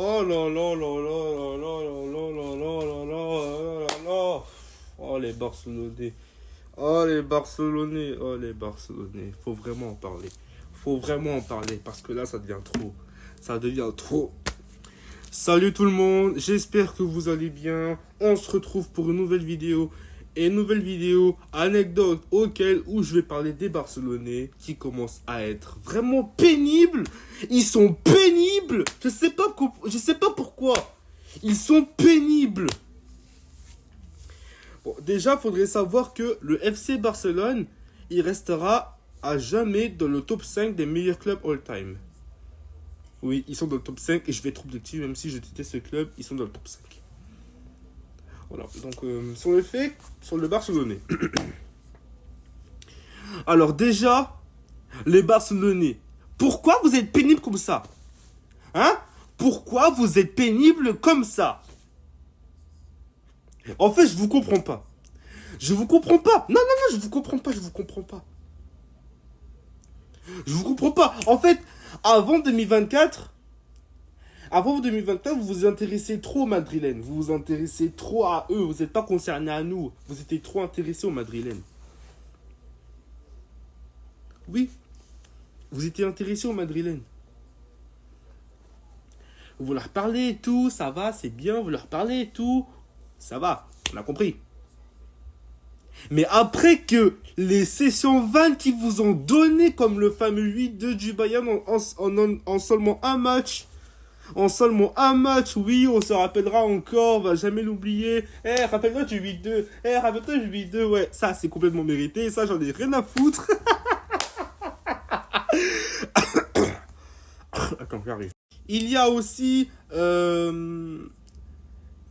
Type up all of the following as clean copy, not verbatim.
Oh là là là là là là là là là là là là là là. Oh les Barcelonais. Oh les Barcelonais. Oh les Barcelonais. Faut vraiment en parler. Faut vraiment en parler parce que là ça devient trop. Ça devient trop. Salut tout le monde, j'espère que vous allez bien. On se retrouve pour une nouvelle vidéo. Et une nouvelle vidéo, anecdote auquel où je vais parler des Barcelonais qui commencent à être vraiment pénibles. Ils sont pénibles. Je sais pas pourquoi. Ils sont pénibles. Bon, déjà, faudrait savoir que le FC Barcelone, il restera à jamais dans le top 5 des meilleurs clubs all-time. Oui, ils sont dans le top 5 et je vais être objectif, même si je déteste ce club, ils sont dans le top 5. Voilà, donc sur le Barcelonais. Alors déjà, les Barcelonais, pourquoi vous êtes pénibles comme ça? Hein? Pourquoi vous êtes pénibles comme ça? En fait, je vous comprends pas. Je vous comprends pas. Non, je vous comprends pas, je vous comprends pas. Je vous comprends pas. En fait, avant 2024, vous vous intéressez trop aux Madrilènes. Vous vous intéressez trop à eux. Vous n'êtes pas concernés à nous. Vous étiez trop intéressés aux Madrilènes. Oui, vous étiez intéressés aux Madrilènes. Vous leur parlez et tout, ça va, c'est bien. Vous leur parlez et tout, ça va, on a compris. Mais après que les sessions 20 qui vous ont donné, comme le fameux 8-2 du Bayern en seulement un match, oui, on se rappellera encore, on va jamais l'oublier. Rappelle-toi du 8-2. Rappelle-toi du 8-2, ouais. Ça, c'est complètement mérité. Ça, j'en ai rien à foutre. Attends, j'arrive. Il y a aussi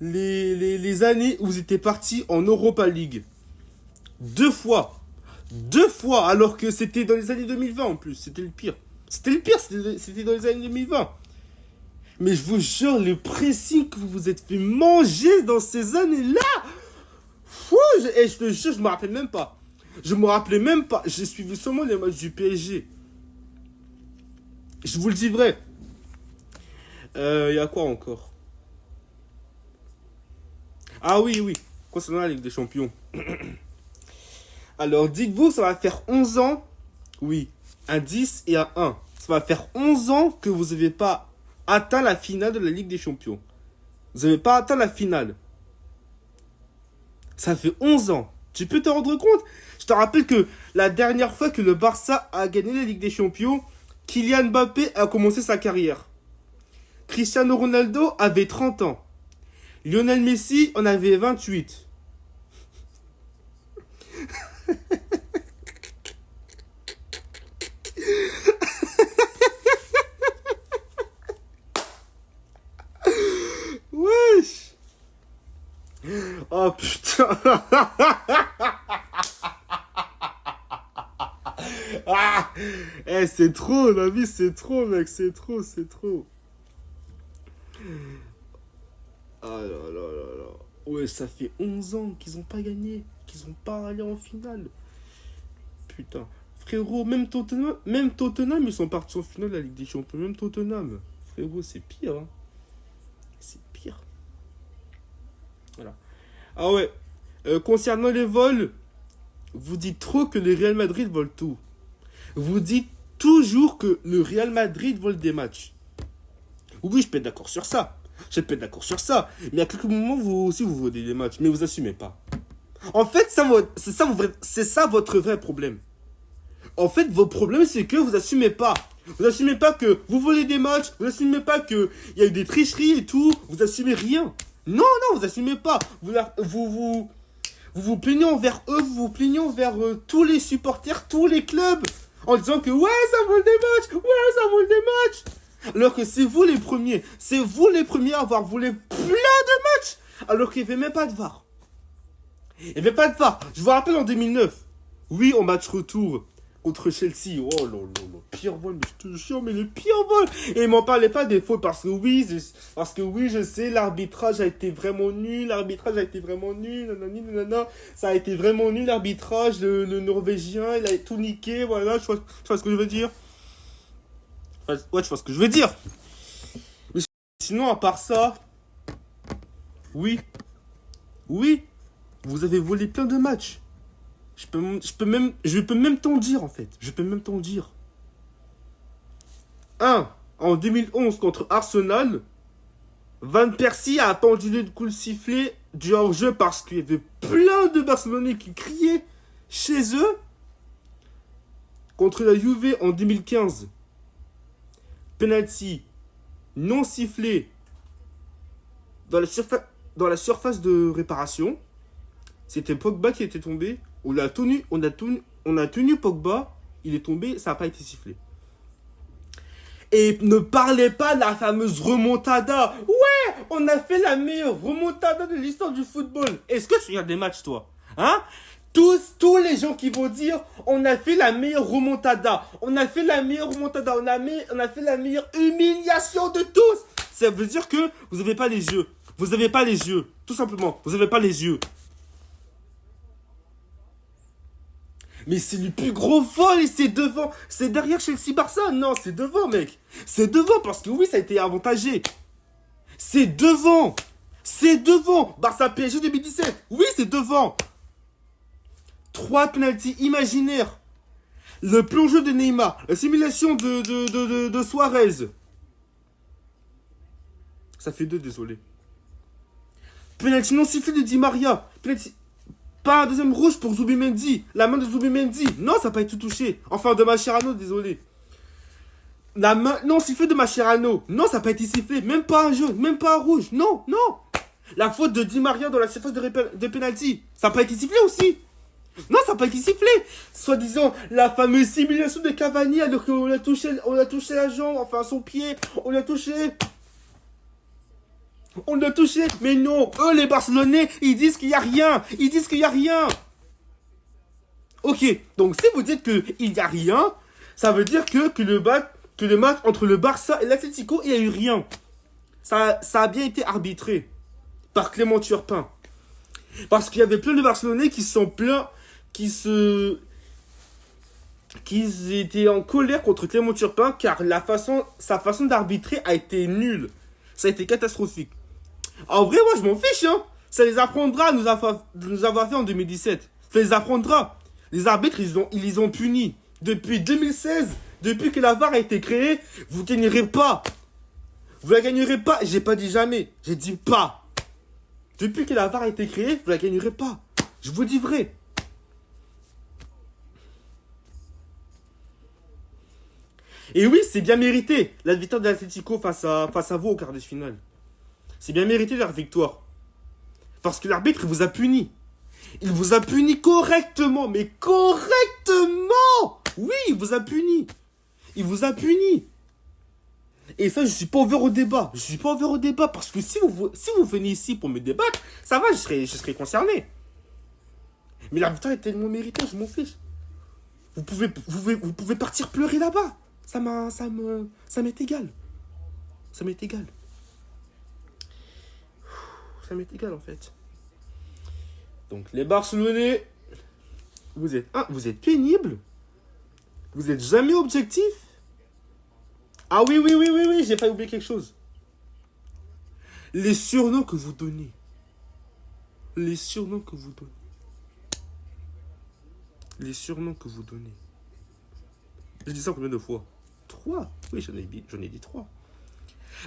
les années où vous étiez partis en Europa League. 2 fois, alors que c'était dans les années 2020 en plus. C'était le pire, c'était dans les années 2020. Mais je vous jure, le pressing que vous vous êtes fait manger dans ces années-là, je te jure, je me rappelais même pas. J'ai suivi seulement les matchs du PSG. Je vous le dis vrai. Il y a quoi encore? Ah oui, concernant la Ligue des Champions. Alors, dites-vous, ça va faire 11 ans. Oui, un 10 et un 1. Ça va faire 11 ans que vous n'avez pas atteint la finale de la Ligue des Champions. Vous n'avez pas atteint la finale. Ça fait 11 ans. Tu peux te rendre compte? Je te rappelle que la dernière fois que le Barça a gagné la Ligue des Champions, Kylian Mbappé a commencé sa carrière. Cristiano Ronaldo avait 30 ans. Lionel Messi en avait 28. Wesh. Oh putain. Ah, c'est trop, la vie, c'est trop, mec, c'est trop. Ah là là là là. Ouais, ça fait 11 ans qu'ils ont pas gagné, qu'ils ont pas allé en finale. Putain. Frérot, même Tottenham, ils sont partis en finale de la Ligue des Champions. Même Tottenham. Frérot, c'est pire, hein. C'est pire. Voilà. Ah ouais. Concernant les vols, vous dites trop que le Real Madrid vole tout. Vous dites toujours que le Real Madrid vole des matchs. Oui, je peux être d'accord sur ça. Mais à quelques moments, vous aussi, vous volez des matchs. Mais vous assumez pas. En fait, c'est ça votre vrai problème. En fait, votre problème, c'est que vous assumez pas. Vous assumez pas que vous volez des matchs. Vous assumez pas qu'il y a eu des tricheries et tout. Vous assumez rien. Non, vous assumez pas. Vous vous plaignez envers eux. Vous vous plaignez envers tous les supporters, tous les clubs. En disant que ouais, ça vole des matchs. Alors que c'est vous les premiers. C'est vous les premiers à avoir volé plein de matchs. Alors qu'il n'y avait même pas de VAR. Je vous rappelle en 2009. Oui, en match retour contre Chelsea. Oh là là, le pire vol, mais je te jure, mais le pire vol. Et il m'en parlait pas des fautes parce que oui, je sais, l'arbitrage a été vraiment nul. Nanana. Ça a été vraiment nul, l'arbitrage. Le Norvégien, il a tout niqué. Voilà, tu vois ce que je veux dire. Ouais, tu vois ce que je veux dire. Mais sinon, à part ça, oui, oui, vous avez volé plein de matchs. Je peux même t'en dire, en fait. Je peux même t'en dire. Un, en 2011 contre Arsenal, Van Persie a pendulé le coup de sifflet du hors-jeu parce qu'il y avait plein de Barcelonais qui criaient chez eux. Contre la Juve en 2015, penalty non sifflé dans la surface de réparation. C'était Pogba qui était tombé. On a tenu Pogba. Il est tombé, ça n'a pas été sifflé. Et ne parlez pas de la fameuse remontada. Ouais, on a fait la meilleure remontada de l'histoire du football. Est-ce que tu regardes des matchs, toi? Hein? Tous les gens qui vont dire on a fait la meilleure remontada, on a fait la meilleure remontada, on a fait la meilleure humiliation de tous. Ça veut dire que vous n'avez pas les yeux. Vous n'avez pas les yeux. Tout simplement, vous n'avez pas les yeux. Mais c'est le plus gros vol et c'est devant. C'est derrière Chelsea-Barça. Non, c'est devant, mec. C'est devant parce que oui, ça a été avantagé. C'est devant. C'est devant. Barça-PSG 2017. Oui, c'est devant. 3 penalties imaginaires. Le plongeon de Neymar. La simulation de Suarez. Ça fait 2, désolé. Penalty non sifflé de Di Maria. Penalty... Pas un deuxième rouge pour Zubimendi. La main de Zubimendi. Non, ça n'a pas été touché. Enfin, de Mascherano, désolé. La main non sifflée de Mascherano. Non, ça n'a pas été sifflé. Même pas un jaune, même pas un rouge. Non, non. La faute de Di Maria dans la surface de penalty. Ça n'a pas été sifflé aussi. Non, ça n'a pas été sifflé. Soi-disant, la fameuse simulation de Cavani alors qu'on a touché la jambe, enfin son pied, on l'a touché. On l'a touché, mais non, eux les Barcelonais, ils disent qu'il n'y a rien. Ils disent qu'il n'y a rien. Ok, donc si vous dites qu'il n'y a rien, ça veut dire que le match entre le Barça et l'Atlético, il n'y a eu rien. Ça a bien été arbitré par Clément Turpin. Parce qu'il y avait plein de Barcelonais qui se sont plaints, qui étaient en colère contre Clément Turpin car sa façon d'arbitrer a été nulle. Ça a été catastrophique. En vrai, moi, je m'en fiche, hein. Ça les apprendra à nous avoir fait en 2017. Ça les apprendra. Les arbitres, ils les ont punis. Depuis 2016, depuis que la VAR a été créée, vous ne gagnerez pas. Vous la gagnerez pas. J'ai pas dit jamais. J'ai dit pas. Depuis que la VAR a été créée, vous la gagnerez pas. Je vous dis vrai. Et oui, c'est bien mérité. La victoire de l'Atlético face à vous au quart de finale. C'est bien mérité leur victoire. Parce que l'arbitre, il vous a puni. Il vous a puni correctement. Mais correctement. Oui, il vous a puni. Il vous a puni. Et ça, je suis pas ouvert au débat. Je suis pas ouvert au débat. Parce que si vous venez ici pour me débattre, ça va, je serai concerné. Mais la victoire est tellement méritée, je m'en fiche. Vous pouvez partir pleurer là-bas. Ça m'est égal. Ça m'est égal. Ça m'est égal en fait. Donc les Barcelonais, vous êtes pénibles. Vous êtes jamais objectif. Ah oui, j'ai failli oublier quelque chose. Les surnoms que vous donnez. Les surnoms que vous donnez. Les surnoms que vous donnez. Je dis ça combien de fois? 3. Oui, j'en ai dit 3.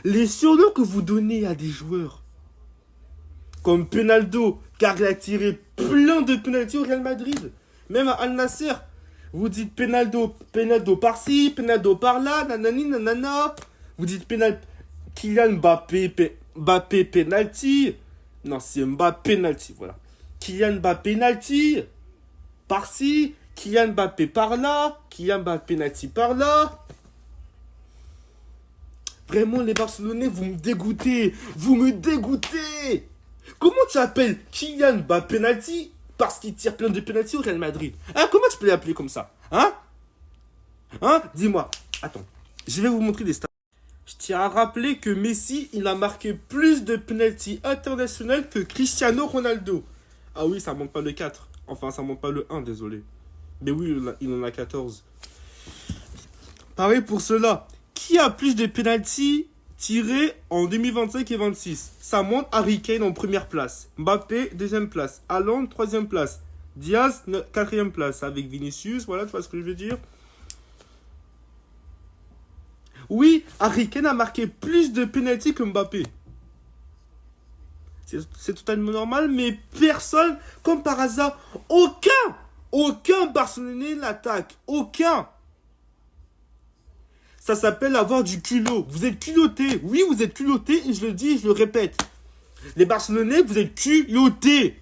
Les surnoms que vous donnez à des joueurs comme Penaldo, car il a tiré plein de penalties au Real Madrid. Même à Al Nasser, vous dites Penaldo par-ci, Penaldo par-là, nanani, nanana. Vous dites Kylian Mbappé penalty. Non, c'est Mbappé penalty, voilà. Kylian Mbappé penalty par-ci, Kylian Mbappé par-là, Kylian Mbappé penalty par-là. Vraiment, les Barcelonais, vous me dégoûtez. Vous me dégoûtez. Comment tu appelles Kylian Mbappé penalty parce qu'il tire plein de penalty au Real Madrid? Hein, comment tu peux l'appeler comme ça? Hein? Dis-moi. Attends, je vais vous montrer des stats. Je tiens à rappeler que Messi, il a marqué plus de penalty internationaux que Cristiano Ronaldo. Ah oui, ça manque pas le 4. Enfin, ça manque pas le 1, désolé. Mais oui, il en a 14. Pareil pour cela. Qui a plus de penalty tiré en 2025 et 26. Ça monte Harry Kane en première place. Mbappé, deuxième place. Haaland, troisième place. Diaz, quatrième place. Avec Vinicius, voilà, tu vois ce que je veux dire. Oui, Harry Kane a marqué plus de pénaltys que Mbappé. C'est totalement normal, mais personne, comme par hasard, aucun Barcelonais l'attaque. Aucun. Ça s'appelle avoir du culot. Vous êtes culottés. Oui, vous êtes culottés, et je le dis et je le répète. Les Barcelonais, vous êtes culottés.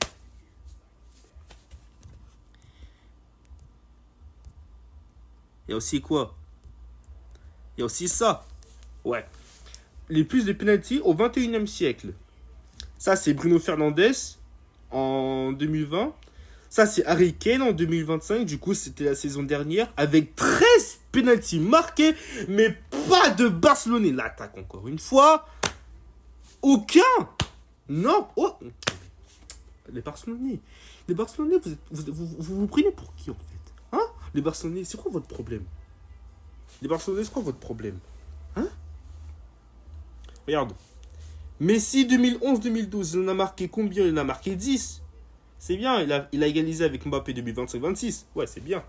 Il y a aussi quoi? Il y a aussi ça. Ouais. Les plus de pénaltys au 21e siècle. Ça, c'est Bruno Fernandes en 2020. Ça, c'est Harry Kane en 2025. Du coup, c'était la saison dernière. Avec 13 pénaltys marqués, mais pas de Barcelonais. L'attaque, encore une fois. Aucun. Non. Oh. Les Barcelonais. Les Barcelonais, vous prenez pour qui, en fait? Hein? Les Barcelonais, c'est quoi votre problème? Les Barcelonais, c'est quoi votre problème? Hein? Regarde. Messi 2011-2012, il en a marqué combien? Il en a marqué 10. C'est bien, il a égalisé avec Mbappé 2025-26. Ouais, c'est bien.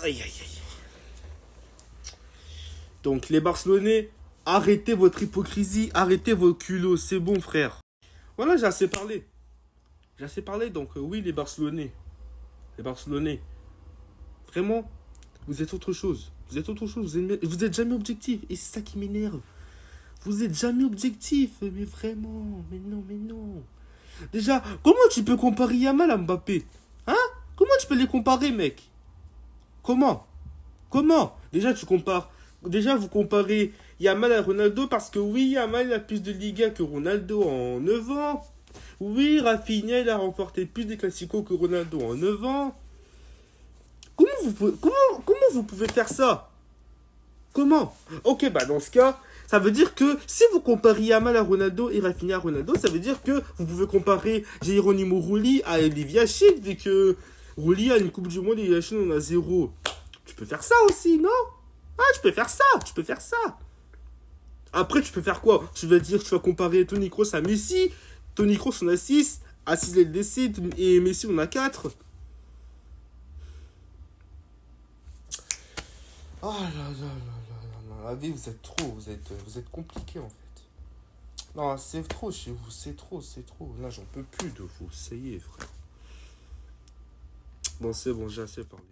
Aïe, aïe, aïe. Donc, les Barcelonais, arrêtez votre hypocrisie, arrêtez vos culots, c'est bon, frère. Voilà, j'ai assez parlé. J'ai assez parlé, donc oui, les Barcelonais. Les Barcelonais. Vraiment, vous êtes autre chose. Vous êtes autre chose, vous êtes jamais objectif. Et c'est ça qui m'énerve. Vous êtes jamais objectif, mais vraiment, mais non, mais non. Déjà, comment tu peux comparer Yamal à Mbappé? Hein? Comment tu peux les comparer, mec? Comment? Déjà, vous comparez Yamal à Ronaldo parce que oui, Yamal a plus de Liga que Ronaldo en 9 ans. Oui, Rafinha, il a remporté plus de Clasico que Ronaldo en 9 ans. Comment vous pouvez faire ça? Comment? Ok, bah dans ce cas, ça veut dire que si vous comparez Yamal à Ronaldo et Rafinha à Ronaldo, ça veut dire que vous pouvez comparer Geronimo Rulli à Olivier Schick, vu que Rulli a une Coupe du Monde et Olivier Schick en a 0. Tu peux faire ça aussi, non? Ah, tu peux faire ça. Après, tu peux faire quoi? Tu vas comparer Toni Kroos à Messi. Toni Kroos en a 6, Assis LDC et Messi en a 4. Oh là là là là là, la vie, vous êtes compliqué en fait. Non, c'est trop chez vous, c'est trop. Là, j'en peux plus de vous, ça y est, frère. Bon, c'est bon, j'ai assez parlé.